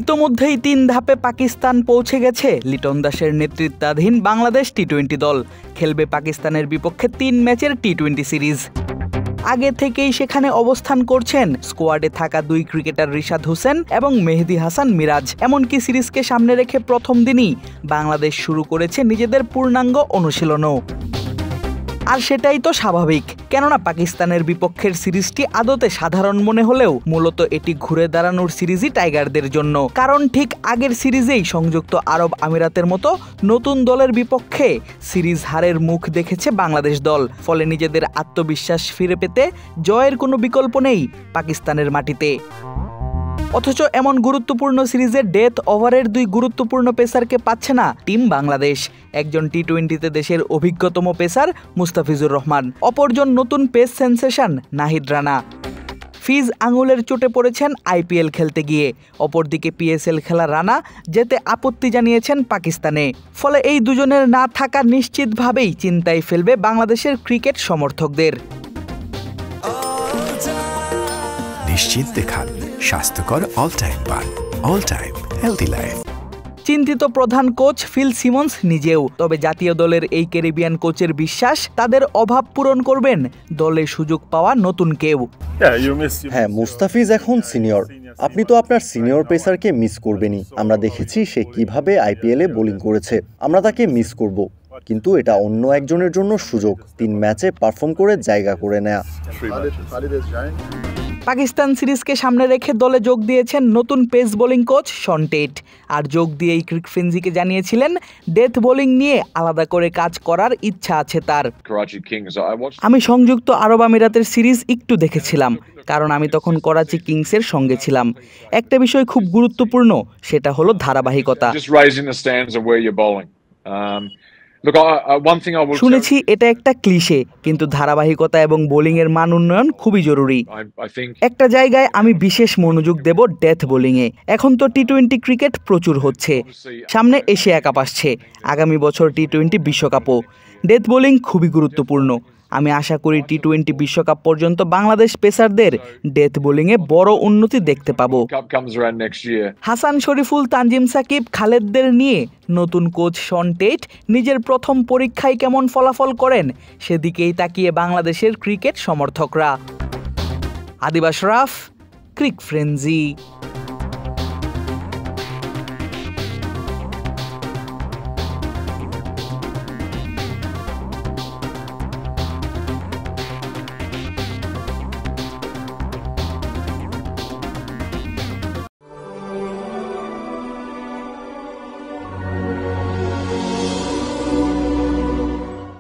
ইতোমধ্যেই 3 ধাপে পাকিস্তান পৌঁছে গেছে লিটন দাসের নেতৃত্বাধীন বাংলাদেশ টি-20 দল। খেলবে পাকিস্তানের বিপক্ষে 3 ম্যাচের টি-20 সিরিজ। আগে থেকেই সেখানে অবস্থান করছেন স্কোয়াডে থাকা 2 ক্রিকেটার রিশাদ হোসেন এবং মেহেদী হাসান মিরাজ। এমনকি সিরিজকে সামনে রেখে প্রথম দিনই বাংলাদেশ শুরু করেছে নিজেদের পূর্ণাঙ্গ অনুশীলনও। আর সেটাই তো স্বাভাবিক, কেননা পাকিস্তানের বিপক্ষের সিরিজটি আদতে সাধারণ মনে হলেও মূলত এটি ঘুরে দাঁড়ানোর সিরিজই টাইগারদের জন্য। কারণ ঠিক আগের সিরিজেই সংযুক্ত আরব আমিরাতের মতো নতুন দলের বিপক্ষে সিরিজ হারের মুখ দেখেছে বাংলাদেশ দল। ফলে নিজেদের আত্মবিশ্বাস ফিরে পেতে জয়ের কোনো বিকল্প নেই পাকিস্তানের মাটিতে। অথচ এমন গুরুত্বপূর্ণ সিরিজে ডেথ ওভারের 2 গুরুত্বপূর্ণ পেসারকে পাচ্ছে না টিম বাংলাদেশ। একজন টি-20তে দেশের অভিজ্ঞতম পেসার মুস্তাফিজুর রহমান, অপরজন নতুন পেস সেন্সেশন নাহিদ রানা। ফিজ আঙুলের চোটে পড়েছেন আইপিএল খেলতে গিয়ে, অপরদিকে পিএসএল খেলা রানা যেতে আপত্তি জানিয়েছেন পাকিস্তানে। ফলে এই দুজনের না থাকা নিশ্চিতভাবেই চিন্তায় ফেলবে বাংলাদেশের ক্রিকেট সমর্থকদের। নিশ্চিন্তে খান স্বাস্থ্যকর অল টাইম পান, অল টাইম হেলদি লাইফ। চিন্তিত প্রধান কোচ ফিল সিমন্স নিজেও। তবে জাতীয় দলের এই ক্যারিবিয়ান কোচের বিশ্বাস তাদের অভাব পূরণ করবেন দলে সুযোগ পাওয়া নতুন কেউ। হ্যাঁ, মুস্তাফিজ এখন সিনিয়র। আপনি তো আপনার সিনিয়র পেসারকে মিস করবেনই। আমরা দেখেছি সে কিভাবে আইপিএলে বোলিং করেছে, আমরা তাকে মিস করব। কিন্তু এটা অন্য একজনের জন্য সুযোগ 3 ম্যাচে পারফর্ম করে জায়গা করে নেয়া। পাকিস্তান সিরিজকে সামনে রেখে দলে যোগ দিয়েছেন নতুন pace bowling coach Shaun Tait. আর যোগ দিয়েই ক্রিক ফ্রেঞ্জিকে জানিয়েছিলেন ডেথ বোলিং নিয়ে আলাদা করে কাজ করার ইচ্ছা আছে তার। আমি সংযুক্ত আরব আমিরাতের সিরিজ একটু দেখেছিলাম, কারণ আমি তখন করাচি কিংসের সঙ্গে ছিলাম। একটা বিষয় খুব গুরুত্বপূর্ণ, সেটা হলো ধারাবাহিকতা। শুনেছি এটা একটা ক্লিশে, কিন্তু ধারাবাহিকতা এবং বোলিংয়ের মান উন্নয়ন খুবই জরুরি। একটা জায়গায় আমি বিশেষ মনোযোগ দেব ডেথ বোলিংয়ে। এখন তো টি-20 ক্রিকেট প্রচুর হচ্ছে, সামনে এশিয়া কাপ আসছে, আগামী বছর টি-20 বিশ্বকাপও। ডেথ বোলিং খুবই গুরুত্বপূর্ণ। আমি আশা করি টি-20 বিশ্বকাপ পর্যন্ত বাংলাদেশ পেসারদের ডেথ বোলিংয়ে বড় উন্নতি দেখতে পাবো। হাসান শরীফুল, তানজিম সাকিব, খালেদদের নিয়ে নতুন কোচ শন টেট নিজের প্রথম পরীক্ষায় কেমন ফলাফল করেন সেদিকেই তাকিয়ে বাংলাদেশের ক্রিকেট সমর্থকরা। আদিব আশরাফ, ক্রিক ফ্রেঞ্জি।